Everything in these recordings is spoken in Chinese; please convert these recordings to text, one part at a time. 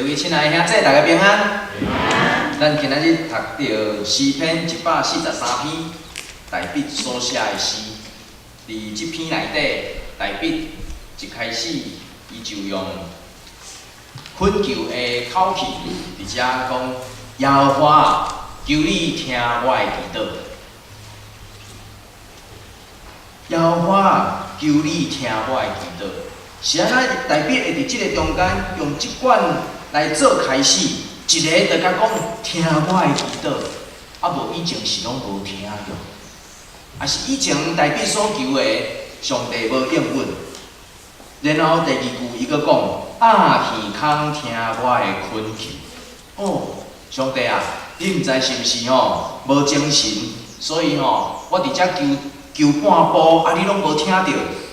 各位亲爱的兄弟，大家平安。咱今仔日读到诗篇143篇，大笔所写的诗。伫这篇内底，大笔一开始，伊就用恳求的口气，伫遮讲：耶和华啊，求你听我的祈祷。耶和华啊，求你听我的祈祷。是安那大笔会伫即个中间用即款来做开始，一个就甲讲听我的祈祷，啊无以前是拢无听着，啊是以前大笔所求的上帝无应允。然后第二句伊佫讲啊，耳孔听我的恳求。哦，上帝啊，你毋知是毋是吼无精神，所以吼我伫遮求半步，啊你拢无听着。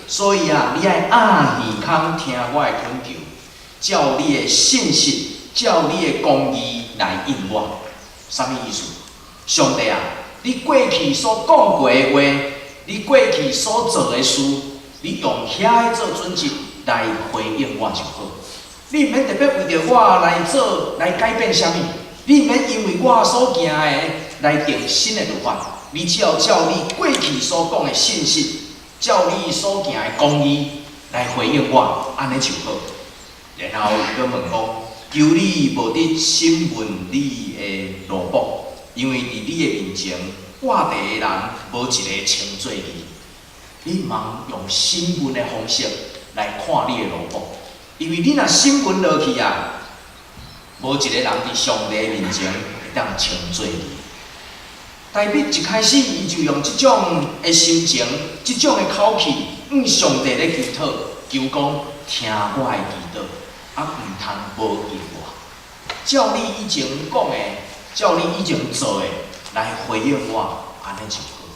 所以啊，你爱耳孔听我的恳求，照你的信息，照你的公义来应我。啥物意思？上帝啊，你过去所讲过的话，你过去所做的事，你用遐个做准则来回应我就好。你毋免特别为着我来做来改变啥物，你毋免因为我所行的来定新的律法，你只要照你过去所讲的信息。照你所行的公义来回应我，安尼就好。然后伊佫问讲：求你无伫审问你的奴仆，因为伫你的面前，我地的人无一个称罪你。你茫用审问的方式来看你的奴仆，因为你若审问落去啊，无一个人伫上帝面前会当称罪你。大笔一开始，伊就用即种的心情、即种的口气，上帝咧祈祷，求讲听我的祈祷，啊，毋通无应我。照你以前讲的，照你以前做的来回应我，安尼就好。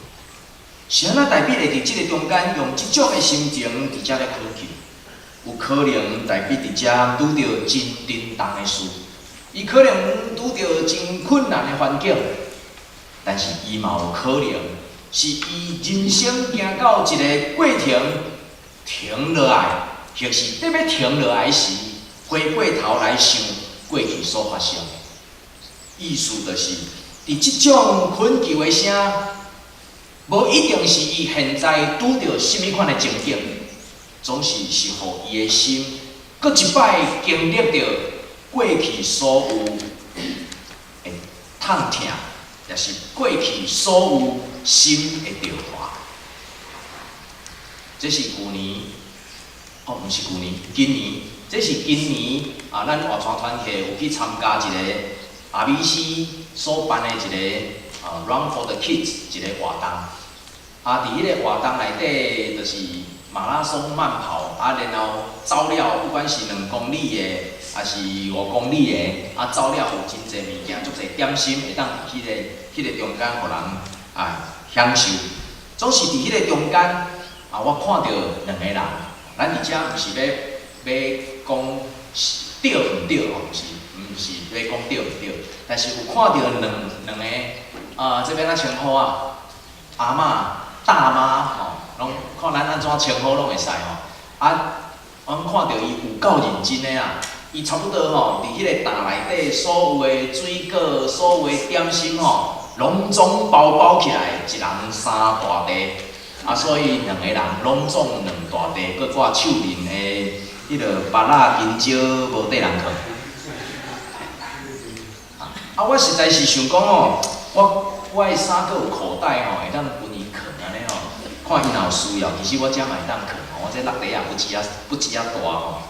是安那大笔会伫即个中间用即种的心情伫遮咧恳求，有可能大笔伫遮拄着真沉重的事，伊可能拄着真困难的环境。但是伊嘛有可能是伊人生行到一个过程停落来，或是得要停落来时，回过头来想过去所发生的。意思就是伫即种恳求的声，无一定是伊现在拄着甚物款的情景，总是互伊的心，搁一摆经历着过去所有的痛痛。也是过去所有心的调化，这是旧年，哦，毋是旧年，今年，这是今年啊，咱划船团体有去参加一个阿美西所办的一个Run for the Kids 一个活动，啊，伫迄个活动内底就是马拉松慢跑，啊，然后走了，不管是2公里的。也是5公里的，啊，走了有真侪物件，足侪点心会当伫迄个中间，互人享受。总是伫迄个中间，我看到2个人，咱伫遮毋是要讲对毋对吼，毋是要讲对毋对，但是有看到两个，这边怎称呼啊？阿嬷、大妈吼，拢看咱安怎称呼拢会使吼。阮看到伊有够认真的啊！伊差不多吼，伫迄个担内底所有的水果、所有的点心吼，拢总包起来，一人3大地。啊，所以2个人拢总2大地，搁挂手面的迄个巴拉金蕉无缀人去。我实在是想讲哦，我的衫搁有裤袋吼，会当分伊囥安尼吼，看伊若有需要，其实我遮嘛会当囥吼，我这落地也不止大吼。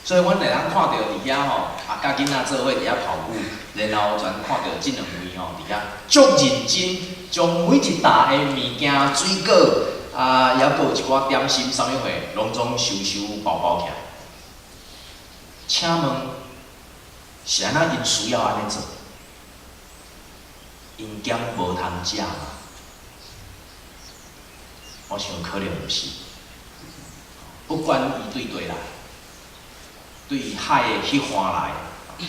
所以，阮会当看到伫遐吼，甲囡仔做伙伫遐跑步，然后全看到即2位吼伫遐足认真，将每一沓的物件、水果也搁有一寡点心，啥物货，拢总收包起来。请问，是安那因需要安尼做？因囝无通食吗？我想可能毋是。不管伊对对来。对海的迄方来，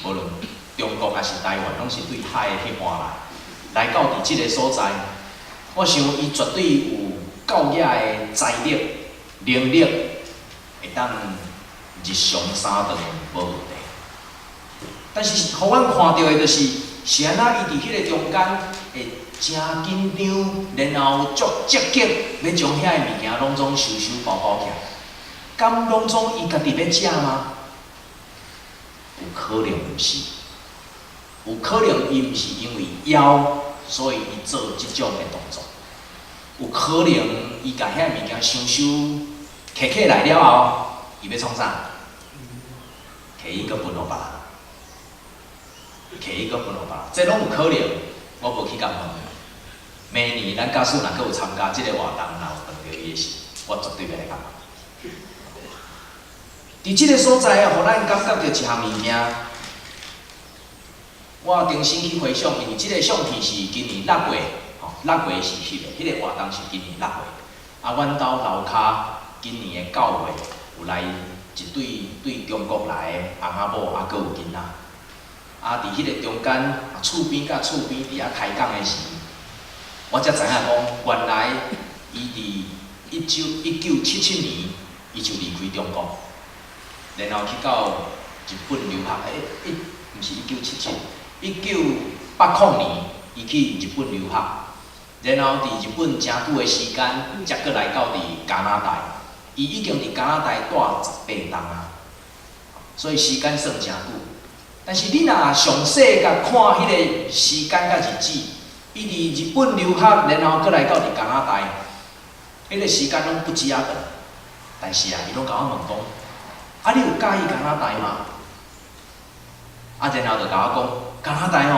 无论中国还是台湾，拢是对海的迄方来到伫即个所在，我想伊绝对有够野的财力、能力，会当日常3顿无问题。但是，互阮看到的就是，是安那伊伫迄个中间会真紧张，然后足积极，要将遐个物件拢总收包起来。敢拢总伊家己要食吗？有可能毋是，有可能伊毋是因为枵，所以伊做即种的动作。有可能伊甲遐物件收摕起来了后，伊要创啥？摕伊搁分互别人。摕伊搁分互别人，这拢有可能。我无去甲问。明年咱家属若搁有参加即个活动，若有碰到伊的时，我绝对要来甲问。伫即个所在互咱感觉到一项物件，我重新去回想，因为即个相片是今年6月，6月是翕的，迄个活动是今年6月。啊，阮兜楼骹今年的9月有来一对中国来的翁仔某，啊，搁有囡仔。啊，伫迄个中间，厝边甲厝边伫遐开讲的时，我才知影讲，原来伊伫1977年，伊就离开中国，然后去到日本留学。毋是1977，1980年，伊去日本留学，然后伫日本诚久的时间，才搁来到伫加拿大。伊已经伫加拿大住18冬啊，所以时间算诚久。但是你若详细甲看迄个时间甲日子，伊伫日本留学，然后搁来到伫加拿大，迄个时间拢不止啊长。但是啊，伊拢甲我问讲，啊，你有介意加拿大吗？啊，然后就甲我讲，加拿大吼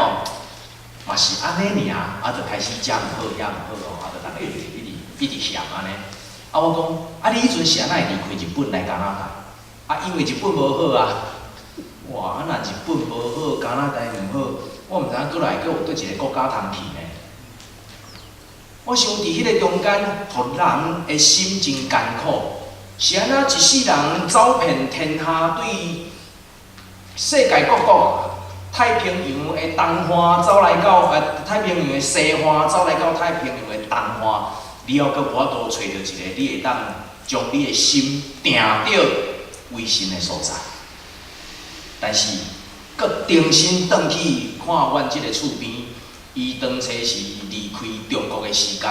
嘛是安尼尔，啊，就开始食毋好，遐毋好吼，啊，就逐个一直嫌安尼。啊，我讲，啊，你迄阵是安怎会离开日本来加拿大？啊，因为日本无好啊。哇！啊，若日本无好，加拿大毋好，我毋知影过来阁有倒一个国家通去呢。我想伫迄个中间，互人的心真艰苦。是安怎一世人走遍天下，对世界各国，太平洋的东岸走来到太平洋的西岸走来到太平洋的东岸，你还阁无法度找到一个你会当将你的心定到为神的所在。但是，搁重新转去看阮即个厝边，伊当初是离开中国的时间，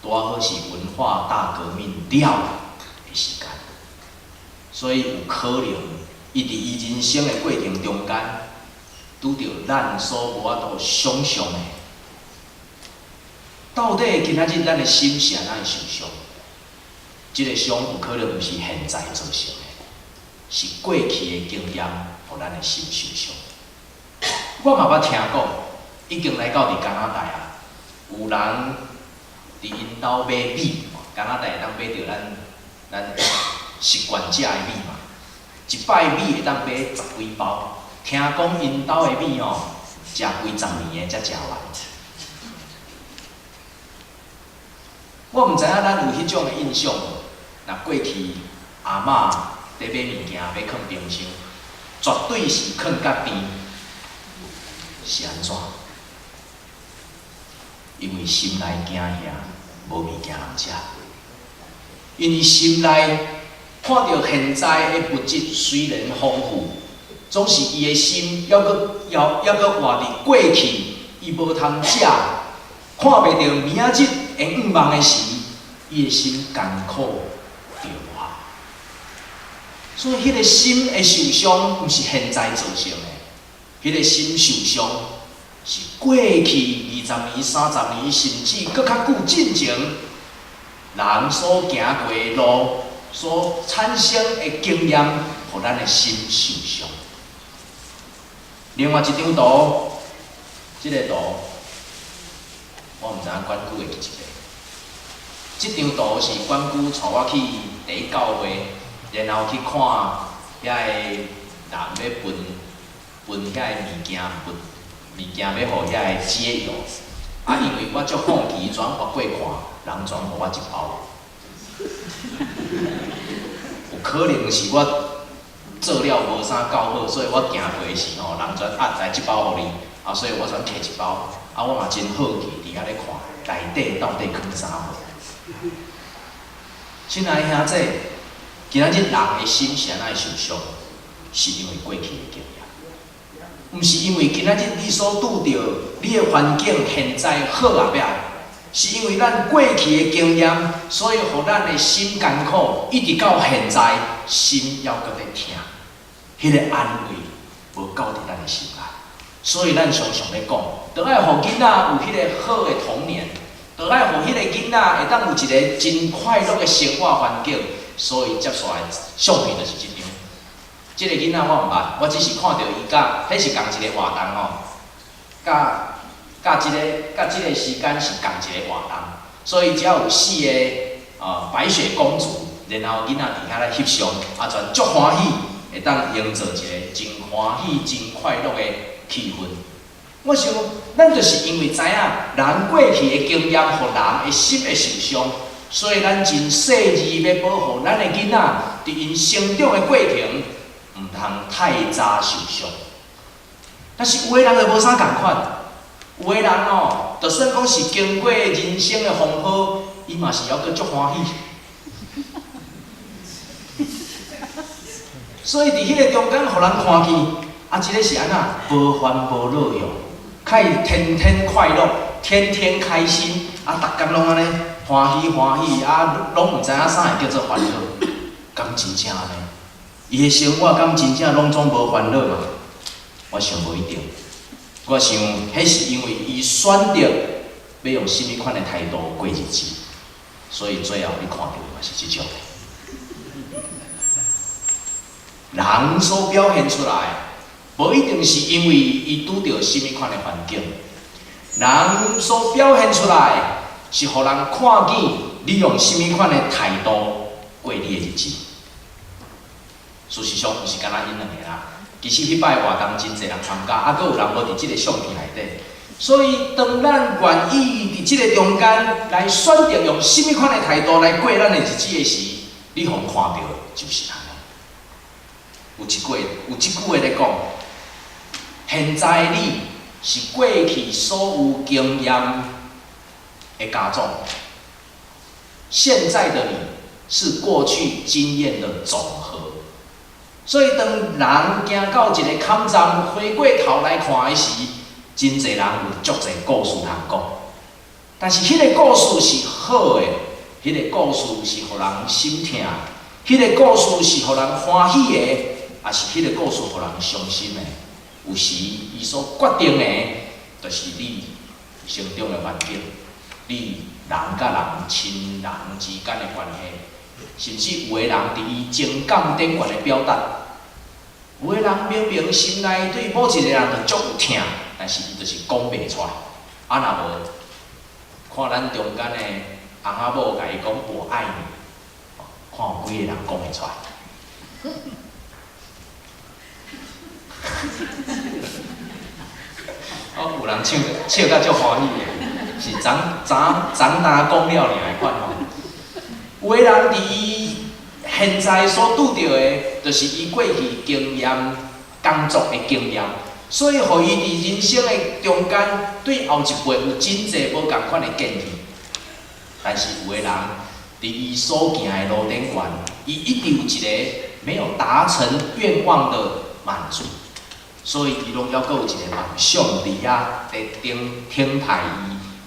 拄好是文化大革命了的时间，所以有可能伊伫伊人生的过程中间，拄着咱所无法度想象的。到底今仔日咱的心是安怎受伤？即个伤有可能毋是现在造成的。是过去的经验，互咱的心受伤。我嘛捌听讲，已经来到伫加拿大啊，有人伫因兜买米，加拿大会当买到咱习惯食的米嘛，一摆米会当买10几包。听讲因兜的米哦，食几10年的才食完。我毋知影咱有迄种的印象无？若过去阿嬷。在买物件要放冰箱，绝对是放较甜，是安怎？因为心内惊遐，无物件通食。因为心内看到现在的物质虽然丰富，总是伊的心还阁活伫过去，伊无通食，看袂到明仔日会毋忙的时，伊的心艰苦。所以，迄个心的受伤，毋是现在造成的。迄个心受伤，是过去20年、30年，甚至搁较久进前，人所行过的路，所产生的经验，互咱的心受伤。另外一张图，即个图，我毋知影管区的一个。即张图是管区带我去第9月。然后去看遐个人要分遐个物件，要互遐个解药。啊，因为我足好奇，全划过看，人全互我一包。有可能是我做了无啥够好，所以我行过时吼，人全来一包互你，啊，所以我全摕一包。啊，我嘛真好奇，伫遐咧看内底到底藏啥货。亲爱兄弟。今仔日人的心是安怎受伤？是因为过去的经验。毋是因为今仔日你所拄着你的环境现在好啊歹，是因为咱过去的经验，所以互咱的心艰苦，一直到现在，心还搁在疼，迄个安慰无够伫咱的心内。所以咱常常咧讲，着爱互囡仔有迄个好的童年，着爱互迄个囡仔会当有一个真快乐的生活环境。所以接下来相片就是即张。即个囡仔我毋捌，我只是看到伊甲，迄是共一个活动吼，甲即个时间是共一个活动，所以只要有4个白雪公主，然后囡仔伫遐来翕相，全足欢喜，会当营造一个真欢喜、真快乐的气氛。我想，咱就是因为知影人过去的经验，互人的心会受伤，所以咱真细致要保护咱的囡仔，伫因成长的过程，毋通太早受伤。但是有的人就无啥共款。有的人哦，就算讲是经过人生的风波，伊嘛是还阁足欢喜。所以伫迄个中间，互人看见，即个是安那无烦无恼哟，可以天天快乐，天天开心，逐工拢安尼欢喜，拢毋知影啥会叫做烦恼，敢真正安尼？伊的生活敢真正拢总无烦恼嘛？我想无一定。我想，迄是因为伊选择要用甚物款的态度过日子，所以最后你看到的嘛是即种。人所表现出来，无一定是因为伊拄着甚物款的环境，人所表现出来是互人看见你用甚物款的态度过你的日子。事实上，毋是干那因两个啦。其实迄摆活动真侪人参加，阁有人无伫即个相片内底。所以，当咱愿意伫即个中间来选择用甚物款的态度来过咱的日子的时，你互看到就是安尼。有一句话咧讲，现在你是过去所有经验的加总，现在的你是过去经验的总和。所以，当人行到一个坎站，回过头来看的时，真侪人有足侪故事通讲。但是，迄个故事是好的，迄个故事是互人心疼，迄个故事是互人欢喜的，也是迄个故事互人伤心的。有时，伊所决定的，就是你成长的环境，你人甲人、亲人之间的关系。甚至有个人伫伊情感顶悬的表达，有个人明明心内对某一个人就足有疼，但是伊就是讲袂出来。若无，看咱中间的翁仔某甲伊讲我爱你，看有几个人讲会出来。有人唱甲足欢喜的，是长大讲了尔来款吼。有个人伫伊现在所拄着的，就是伊过去经验、工作的经验，所以互伊伫人生的中间，对后一辈有真侪无共款的建议。但是有个人伫伊所行的路顶悬，伊一直有一个没有达成愿望的满足，所以伊拢还阁有一个梦想伫遐在挺待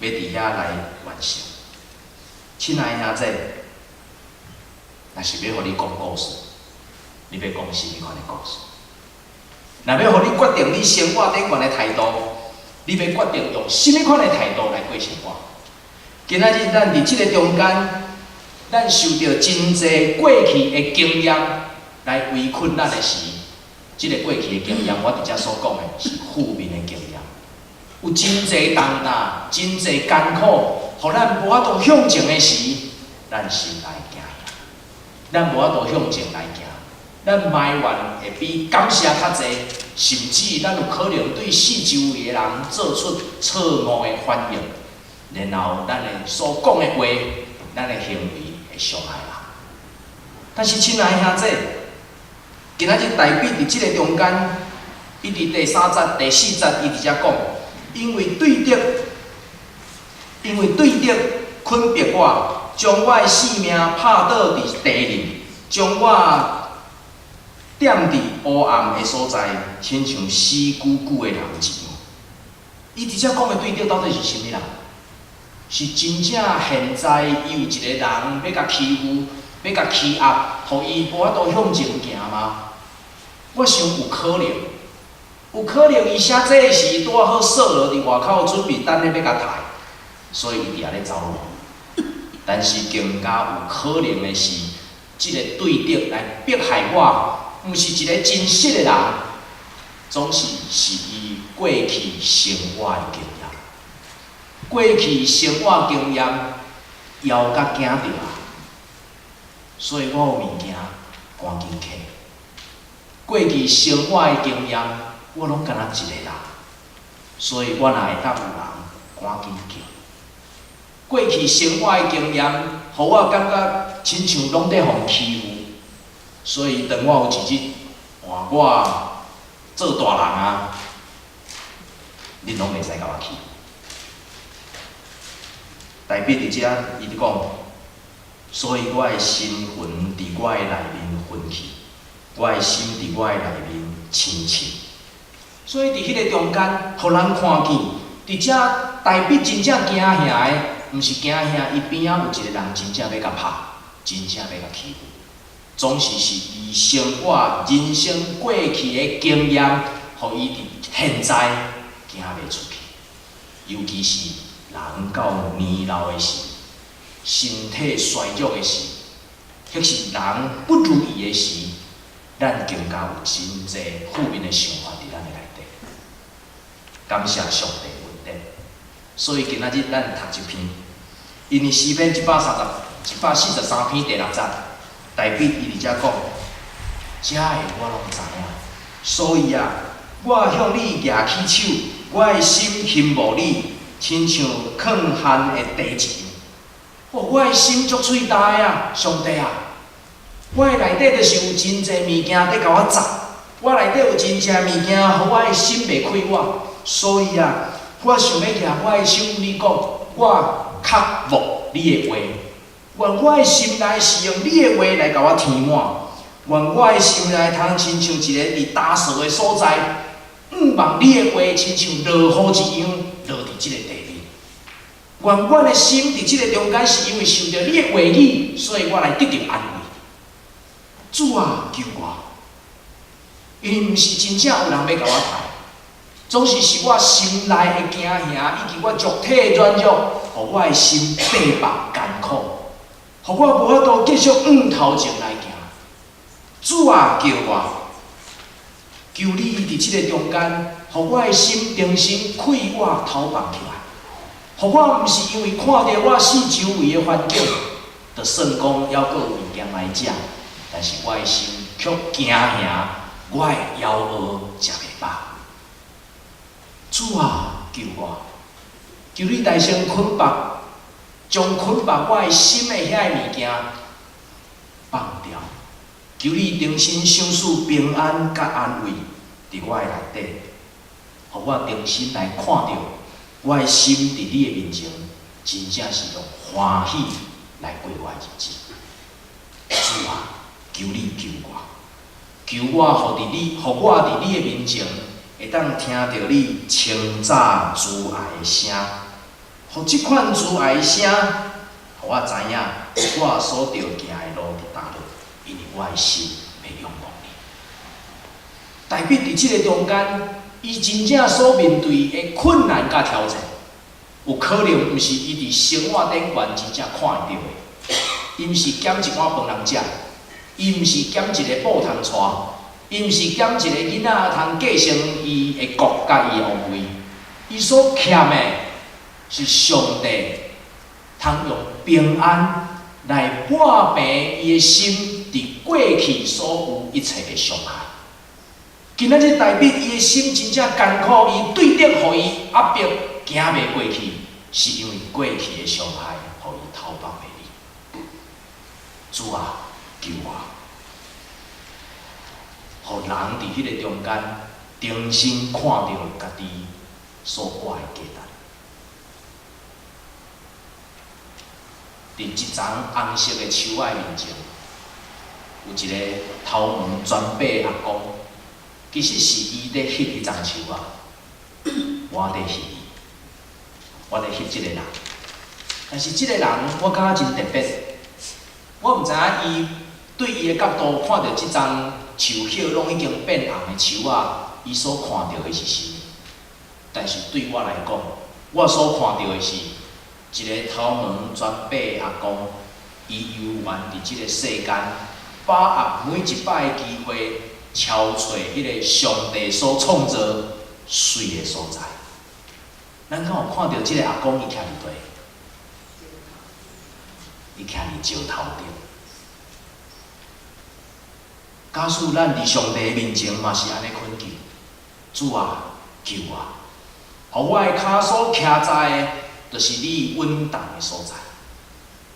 伊，要伫遐来完成。亲爱的兄弟。若是要互你讲故事，你要讲甚物款的故事？若要互你决定你生活顶悬的态度，你要决定用甚物款的态度来过生活？今仔日咱伫即个中间，咱受到真侪过去的经验来围困咱的时，即个过去的经验，我伫遮所讲的是负面的经验，有真侪重担、真侪艰苦，互咱无法度向前的时，咱心内惊。咱无法度向前来行，咱埋怨会比感谢较济，甚至咱有可能对四周围的人做出错误的反应，然后咱的所讲的话，咱的行为会伤害人。但是亲爱的兄弟，今仔日大笔伫即个中间，一直第3节、第4节，伊伫遮讲，因为对着困逼我。将我的性命拍倒伫地里，将我踮伫黑暗的所在，亲像死久久的人一样。伊直接讲的对着到底是啥物人？是真正现在伊有一个人要甲欺负，要甲欺压，互伊无法度向前行吗？我想有可能，有可能伊写这个时拄好锁落伫外口，准备等咧要甲杀，所以伊伫遐咧走路。但是更加有可能的是，即个对敌来迫害我，毋是一个真实的人，总是伊过去生活的经验。过去生活经验枵甲惊着啊，所以我有物件赶紧摕。过去生活的经验，我拢敢若一个人，所以我若会当有人赶紧叫。过去生活的经验，互我感觉亲像拢在互欺负，所以当我有一日换我做大人啊，恁拢袂使甲我欺负。代表伫遮，伊伫讲，所以我的心魂伫我的内面分去，我的心伫我的内面清清。所以伫迄个中间，互人看见，伫遮代表真正惊吓的，毋是惊吓伊边仔有一个人真正要甲拍，真正要甲欺负，总是伊生活人生过去的经验，互伊伫现在行袂出去，尤其是。人到年老的时，身体衰弱的时，迄是人不如意的时，咱更加有真济负面的想法伫咱的内底。感谢上帝恩典，所以今仔日咱读一篇，因为诗篇143篇第6节，代表伊伫遮讲，遮的我拢知影，所以啊，我向你举起手，我的心羡慕你。亲像抗旱的地一样，我的心足喙大啊，上帝啊！我的内底就是有真济物件在甲我砸，我内底有真济物件，互我的心袂开我，所以啊，我想要举我的手，你讲，我刻慕你的话，愿我的心内是用你的话来甲我填满，愿我的心内通亲像一个伫打扫的所在，望你的话亲像落雨一样落伫即个地。愿我的心伫即个中间，是因为受到你的话语，所以我来得到安慰。主啊，救我！因为毋是真正有人要甲我杀，总是我心内的惊吓，以及我肉体的软弱，互我的心逼迫艰苦，互我无法度继续头前来行。主啊，救我！求你伫即个中间，互我的心重新开我头放起来。互我毋是因为看到我四周围的环境，就算讲还阁有物件来食，但是我的心却惊吓，我会枵饿食袂饱。主啊，救我！求你大声捆绑，将捆绑我的心的遐个物件放掉。求你重新赏赐平安甲安慰伫我的内底，互我重新来看到。我的心伫你的面前，真正是用欢喜来过我的日子。主啊，求你救我，求我互我伫你的面前，会当听到你称赞主爱的声，互即款主爱的声，互我知影我所着行的路伫倒落，因为我的心要仰望你。代表伫即个中间。伊真正所面对的困难甲挑战，有可能毋是伊伫生活顶悬真正看会到的。伊毋是减一碗饭通食，伊毋是减一个布通穿，伊毋是减一个囡仔通继承伊的国甲伊的王位。伊所欠的是上帝通用平安来抹平伊的心伫过去所有一切的伤害。今仔日代表伊的心真正艰苦，伊对敌互伊压迫，行袂过去，是因为过去的伤害，互伊头绑袂离。主啊，救我！互人伫迄个中间，重新看到家己所挂的价值。伫一丛红色的树仔面前，有一个头毛全白的阿公，其实是伊咧翕迄丛树啊，我咧翕伊，我咧翕即个人。但是即个人我感觉真特别，我毋知影伊对伊的角度看到即丛树叶拢已经变红的树啊，伊所看到的是啥物？但是对我来讲，我所看到的是一个头毛全白的阿公，伊游玩伫即个世间，把握每一摆的机会，敲找迄个上帝所创造水的所在。咱敢有看到即个阿公伊徛伫地？伊徛伫石头顶。假使咱伫上帝面前嘛是安尼恳求，主啊，救我，互我的骹所徛在的，就是你稳当的所在，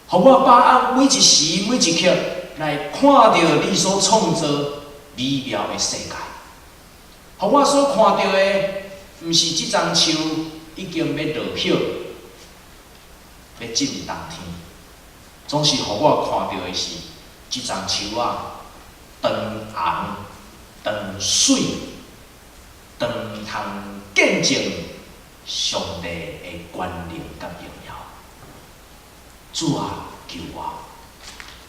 互我把握每一时每一刻来看到你所创造美妙的世界，互我所看到的，毋是即丛树已经要落叶，要进冬天。总是互我看到的是，即丛树啊，长红、长水、长通见证上帝的权能甲荣耀。主啊，救我，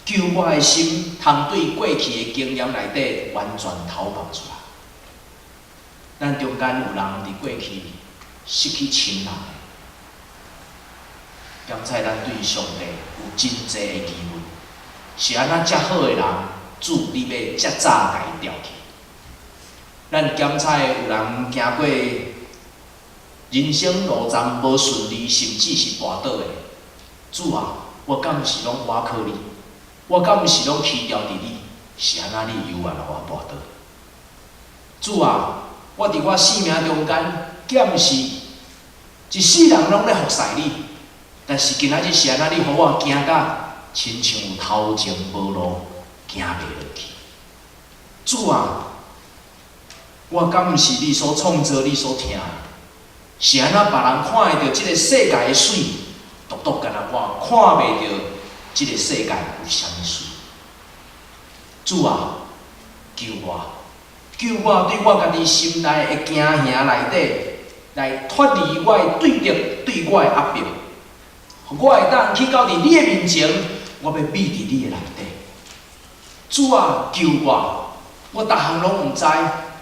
救我的心，通对过去的经验内底完全投放出来。咱中间有人伫过去失去亲人的。感谢咱对上帝有真济的机会，是安那遮好的人，主你要遮早甲伊调去。咱感谢有人行过人生路站无顺利，甚至是跋倒的。主啊，我敢毋是拢倚靠你？我敢毋是拢弃掉伫你？是安那你犹原互我跋倒？主啊，我伫我生命中间，剑是一世人拢咧服侍你。但是今仔日是安那，你互我行甲亲像有头前无路，行袂落去。主啊，我敢毋是你所创造、你所听的？是安那别人看会到即个世界的水，独独干那我看袂到即个世界有啥物水？主啊，救我！救我！对我家己心内的惊吓内底，来脱离我的对敌对我的压迫。我会当去到伫你的面前，我要秘伫你的内底。主啊，救我！我逐项拢毋知，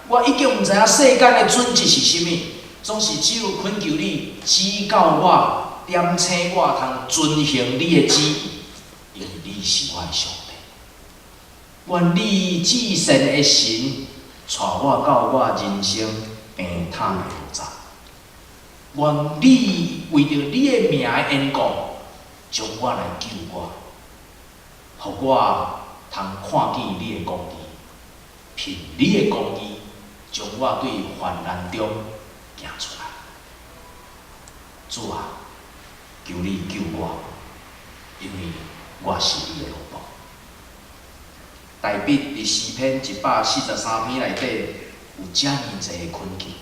我已经毋知影世间的准则是啥物，总是只有恳求你指教我、点醒我，通遵行你的旨意，因为你是我的上帝。愿你至善的神带我到我人生平坦的路窄。愿你为着你的名的缘故，将我来救我，互我通看见你的公义，凭你的公义，将我对患难中行出来。主啊，求你救我，因为我是你的奴仆。大笔伫诗篇143篇内底有遮尔济的困境。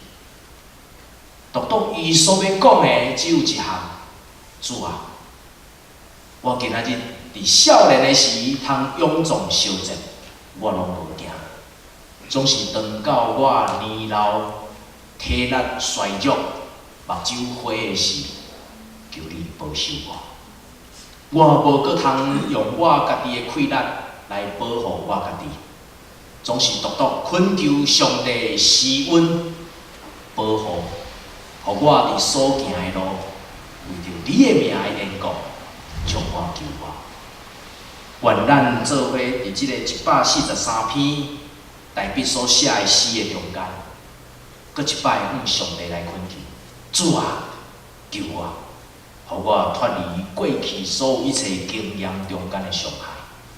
独独伊所要讲的只有一项，主啊，我今仔日伫少年的时通勇壮修正，我拢无惊，总是当到我年老体力衰弱、目睭花的时，求你保守我。我无搁通用我家己的气力来保护我家己，总是独独恳求上帝的施恩保护。互我伫所行的路，为着你的名的缘故，将我救我。愿咱做伙伫即个143篇大笔所写的诗的中间，搁一摆向上帝来恳求：主啊，救我，互我脱离过去所有一切经验中间的伤害。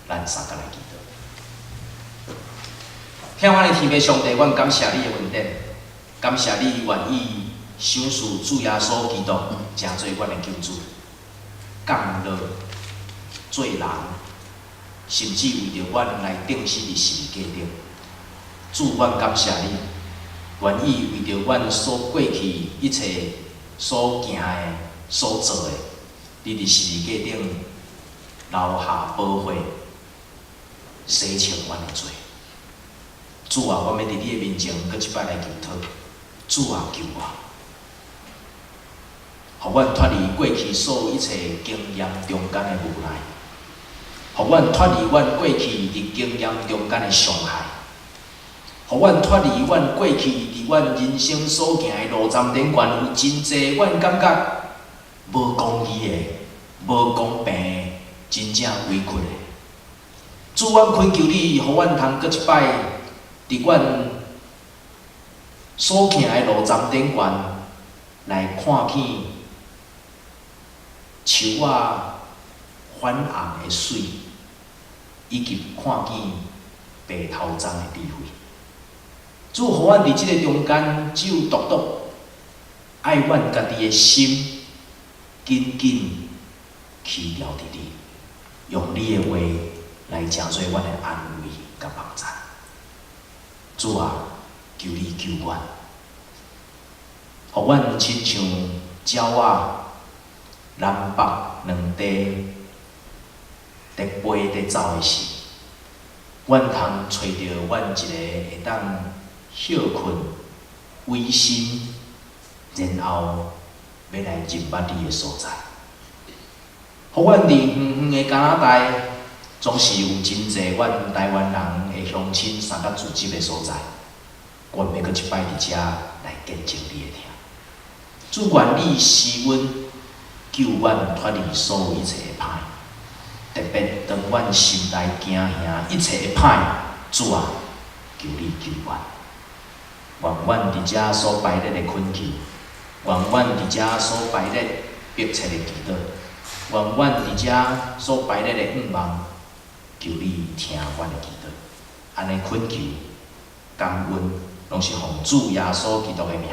咱三个来祈祷。听我的天父上帝，阮感谢你的恩典，感谢你愿意。想视主耶稣基督成做阮的救主，降落做人，甚至为着阮来钉死伫十字架顶。主，阮感谢你，愿意为着阮所过去一切所行的、所做的，你伫十字架顶留下宝血，洗清阮的罪。主啊，我要伫你的面前，搁一摆来求讨。主啊，救我，互阮脱离过去所有一切经验中间的无奈，互阮脱离阮过去伫经验中间的伤害，互阮脱离阮过去伫阮人生所行的路站顶悬有真济阮感觉无公义的、无公平的、真正委屈的。主，阮恳求你，互阮通搁一摆伫阮所行的路站顶悬来看见树仔反红的水，以及看见白头鬃的智慧。主，互阮伫即个中间，只有独独爱阮家己的心紧紧去了伫你，用你的话来成做阮的安慰甲帮助。主啊，求你救阮，互阮亲像鸟仔南北两地在飞在走的时，阮通找到阮一个会当歇困、委身，然后要来认捌你的所在。互阮伫远远的加拿大，总是有真济阮台湾人的乡亲相甲聚集的所在。阮要搁一摆伫遮来见证你的听。主，愿你施阮救阮脱离所有一切的歹，特别当阮心内惊吓一切的歹，主啊，求你救阮。愿阮伫遮所摆列的困求，愿阮伫遮所摆列迫切的祈祷，愿阮伫遮所摆列的愿望，求你听阮的祈祷。安尼恳求、感恩，拢是奉主耶稣基督的名。